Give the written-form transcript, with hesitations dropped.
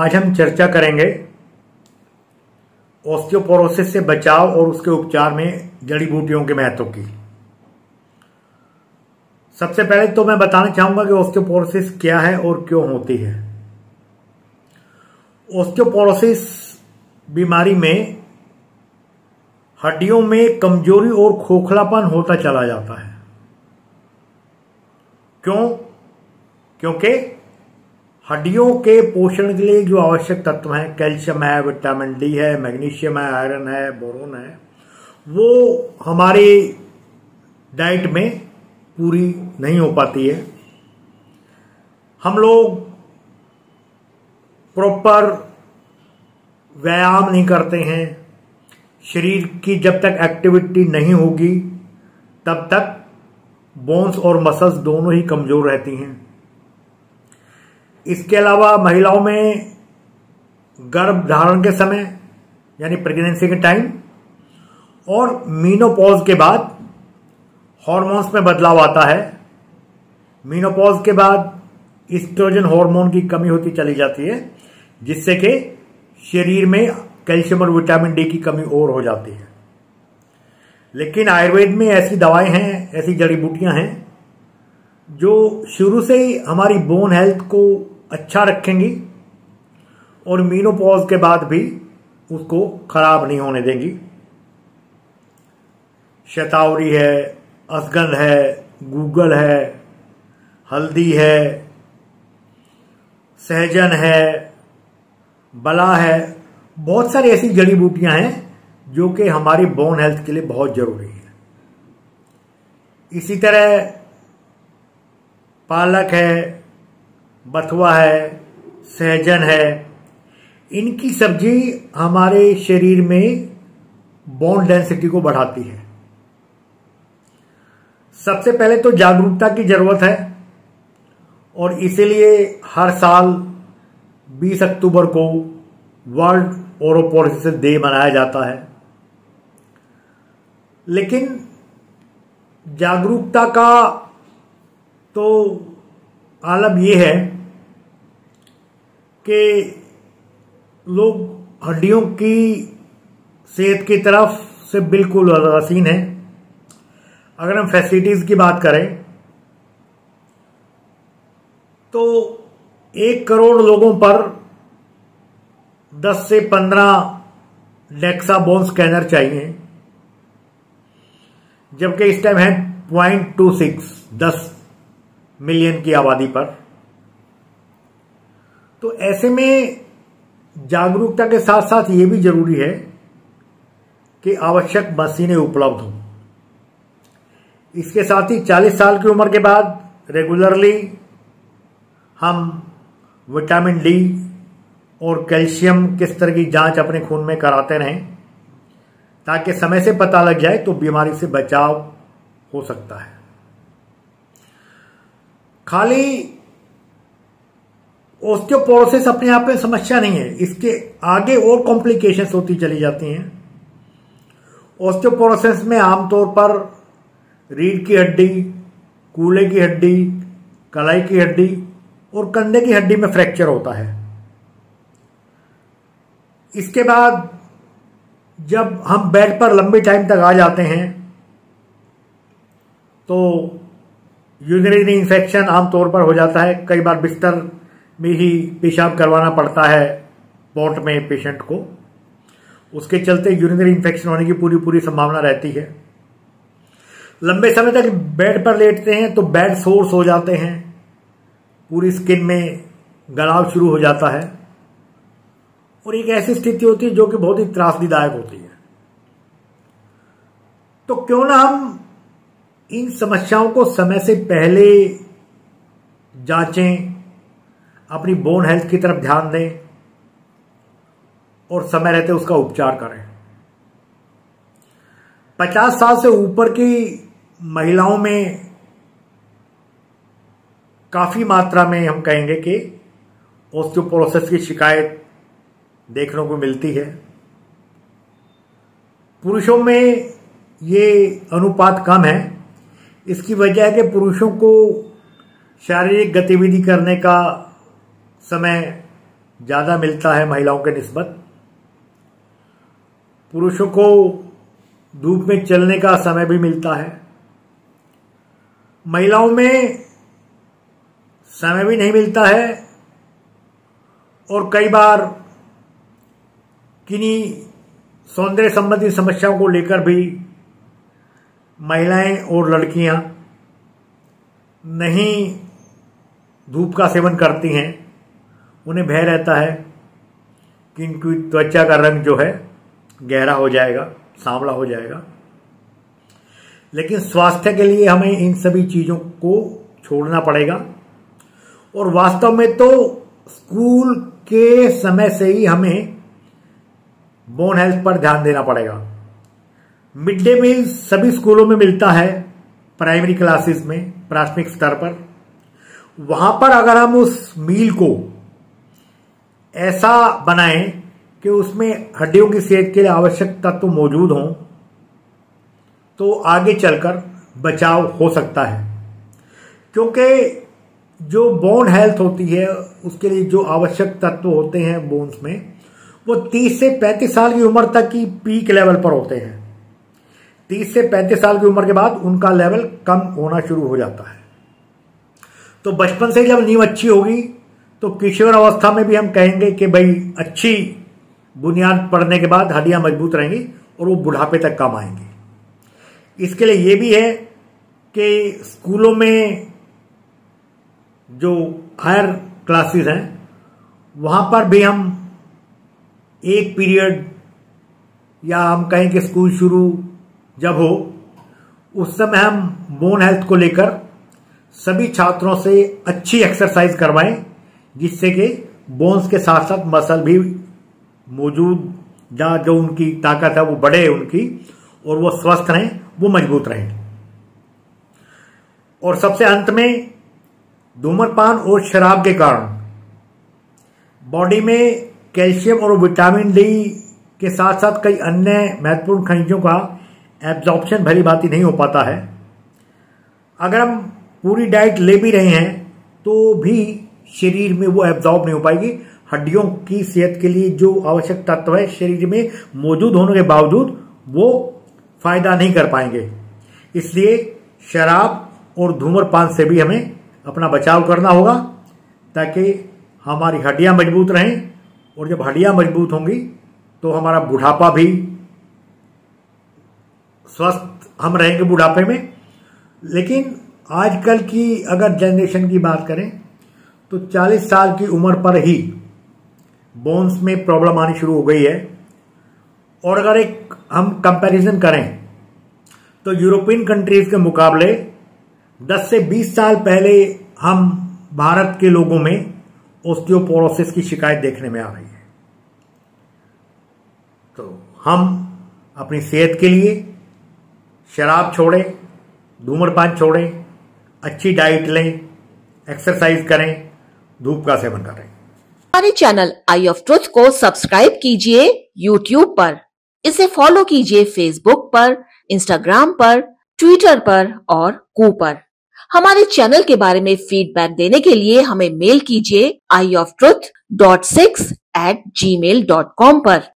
आज हम चर्चा करेंगे ऑस्टियोपोरोसिस से बचाव और उसके उपचार में जड़ी बूटियों के महत्व की। सबसे पहले तो मैं बताना चाहूंगा कि ऑस्टियोपोरोसिस क्या है और क्यों होती है। ऑस्टियोपोरोसिस बीमारी में हड्डियों में कमजोरी और खोखलापन होता चला जाता है। क्यों? क्योंकि हड्डियों के पोषण के लिए जो आवश्यक तत्व हैं, कैल्शियम है, विटामिन डी है, मैग्नीशियम है, आयरन है, बोरोन है, वो हमारी डाइट में पूरी नहीं हो पाती है। हम लोग प्रॉपर व्यायाम नहीं करते हैं। शरीर की जब तक एक्टिविटी नहीं होगी तब तक बोन्स और मसल्स दोनों ही कमजोर रहती हैं। इसके अलावा महिलाओं में गर्भ धारण के समय यानी प्रेगनेंसी के टाइम और मीनोपॉज के बाद हार्मोन्स में बदलाव आता है। मीनोपॉज के बाद ईस्ट्रोजन हार्मोन की कमी होती चली जाती है, जिससे कि शरीर में कैल्शियम और विटामिन डी की कमी और हो जाती है। लेकिन आयुर्वेद में ऐसी दवाएं हैं, ऐसी जड़ी बूटियां हैं जो शुरू से ही हमारी बोन हेल्थ को अच्छा रखेंगी और मीनोपॉज के बाद भी उसको खराब नहीं होने देंगी। शतावरी है, असगंध है, गूगल है, हल्दी है, सहजन है, बला है, बहुत सारी ऐसी जड़ी बूटियां हैं जो कि हमारी बोन हेल्थ के लिए बहुत जरूरी है। इसी तरह पालक है, बथुआ है, सहजन है, इनकी सब्जी हमारे शरीर में बोन डेंसिटी को बढ़ाती है। सबसे पहले तो जागरूकता की जरूरत है और इसीलिए हर साल 20 अक्टूबर को वर्ल्ड ऑस्टियोपोरोसिस डे मनाया जाता है। लेकिन जागरूकता का तो आलम यह है कि लोग हड्डियों की सेहत की तरफ से बिल्कुल उदासीन है। अगर हम फैसिलिटीज की बात करें तो 1 करोड़ लोगों पर 10 से 15 डेक्सा बोन स्कैनर चाहिए, जबकि इस टाइम है 0.26 10 मिलियन की आबादी पर। तो ऐसे में जागरूकता के साथ साथ ये भी जरूरी है कि आवश्यक मशीनें उपलब्ध हों। इसके साथ ही 40 साल की उम्र के बाद रेगुलरली हम विटामिन डी और कैल्शियम किस तरह की जांच अपने खून में कराते रहें, ताकि समय से पता लग जाए तो बीमारी से बचाव हो सकता है। खाली ऑस्टियोपोरोसिस अपने आप में समस्या नहीं है, इसके आगे और कॉम्प्लिकेशंस होती चली जाती हैं। ऑस्टियोपोरोसिस में आमतौर पर रीढ़ की हड्डी, कूल्हे की हड्डी, कलाई की हड्डी और कंधे की हड्डी में फ्रैक्चर होता है। इसके बाद जब हम बेड पर लंबे टाइम तक आ जाते हैं तो यूरिनरी इन्फेक्शन आमतौर पर हो जाता है। कई बार बिस्तर में ही पेशाब करवाना पड़ता है पॉट में पेशेंट को। उसके चलते यूरिनरी इन्फेक्शन होने की पूरी संभावना रहती है। लंबे समय तक बेड पर लेटते हैं तो बेड सोर्स हो जाते हैं, पूरी स्किन में गलाव शुरू हो जाता है और एक ऐसी स्थिति होती है जो कि बहुत ही त्रासदीदायक होती है। तो क्यों ना हम इन समस्याओं को समय से पहले जांचें, अपनी बोन हेल्थ की तरफ ध्यान दें और समय रहते उसका उपचार करें। 50 साल से ऊपर की महिलाओं में काफी मात्रा में हम कहेंगे कि ऑस्टियोपोरोसिस की शिकायत देखने को मिलती है। पुरुषों में ये अनुपात कम है। इसकी वजह है कि पुरुषों को शारीरिक गतिविधि करने का समय ज़्यादा मिलता है महिलाओं के निस्बत। पुरुषों को धूप में चलने का समय भी मिलता है, महिलाओं में समय भी नहीं मिलता है और कई बार किन्हीं सौंदर्य संबंधी समस्याओं को लेकर भी महिलाएं और लड़कियां नहीं धूप का सेवन करती हैं। उन्हें भय रहता है कि इनकी त्वचा का रंग जो है गहरा हो जाएगा, सांवला हो जाएगा। लेकिन स्वास्थ्य के लिए हमें इन सभी चीज़ों को छोड़ना पड़ेगा और वास्तव में तो स्कूल के समय से ही हमें बोन हेल्थ पर ध्यान देना पड़ेगा। मिड डे मील सभी स्कूलों में मिलता है, प्राइमरी क्लासेस में, प्राथमिक स्तर पर। वहां पर अगर हम उस मील को ऐसा बनाएं कि उसमें हड्डियों की सेहत के लिए आवश्यक तत्व मौजूद हों, तो आगे चलकर बचाव हो सकता है। क्योंकि जो बोन हेल्थ होती है उसके लिए जो आवश्यक तत्व होते हैं बोन्स में, वो 30 से 35 साल की उम्र तक की पीक लेवल पर होते हैं। 30 से 35 साल की उम्र के बाद उनका लेवल कम होना शुरू हो जाता है। तो बचपन से जब नींव अच्छी होगी तो किशोर अवस्था में भी हम कहेंगे कि भाई अच्छी बुनियाद पड़ने के बाद हड्डियां मजबूत रहेंगी और वो बुढ़ापे तक काम आएंगी। इसके लिए ये भी है कि स्कूलों में जो हायर क्लासेस हैं वहां पर भी हम एक पीरियड, या हम कहें कि स्कूल शुरू जब हो उस समय हम बोन हेल्थ को लेकर सभी छात्रों से अच्छी एक्सरसाइज करवाएं, जिससे कि बोन्स के साथ साथ मसल भी मौजूद, जो उनकी ताकत है वो बढ़े उनकी, और वो स्वस्थ रहें, वो मजबूत रहें। और सबसे अंत में, धूम्रपान और शराब के कारण बॉडी में कैल्शियम और विटामिन डी के साथ साथ कई अन्य महत्वपूर्ण खनिजों का एब्जॉर्प्शन भली भांति नहीं हो पाता है। अगर हम पूरी डाइट ले भी रहे हैं तो भी शरीर में वो एब्जॉर्ब नहीं हो पाएगी। हड्डियों की सेहत के लिए जो आवश्यक तत्व है शरीर में मौजूद होने के बावजूद वो फायदा नहीं कर पाएंगे। इसलिए शराब और धूम्रपान से भी हमें अपना बचाव करना होगा, ताकि हमारी हड्डियां मजबूत रहें। और जब हड्डियां मजबूत होंगी तो हमारा बुढ़ापा भी स्वस्थ हम रहेंगे बुढ़ापे में। लेकिन आजकल की अगर जनरेशन की बात करें तो 40 साल की उम्र पर ही बोन्स में प्रॉब्लम आनी शुरू हो गई है। और अगर एक हम कंपैरिजन करें तो यूरोपियन कंट्रीज के मुकाबले 10 से 20 साल पहले हम भारत के लोगों में ऑस्टियोपोरोसिस की शिकायत देखने में आ रही है। तो हम अपनी सेहत के लिए शराब छोड़ें, धूम्रपान छोड़ें, अच्छी डाइट लें, एक्सरसाइज करें, धूप का सेवन करें। हमारे चैनल आई ऑफ ट्रुथ को सब्सक्राइब कीजिए YouTube पर, इसे फॉलो कीजिए Facebook पर, Instagram पर, Twitter पर और कू पर। हमारे चैनल के बारे में फीडबैक देने के लिए हमें मेल कीजिए ioftruth.6@gmail.com पर।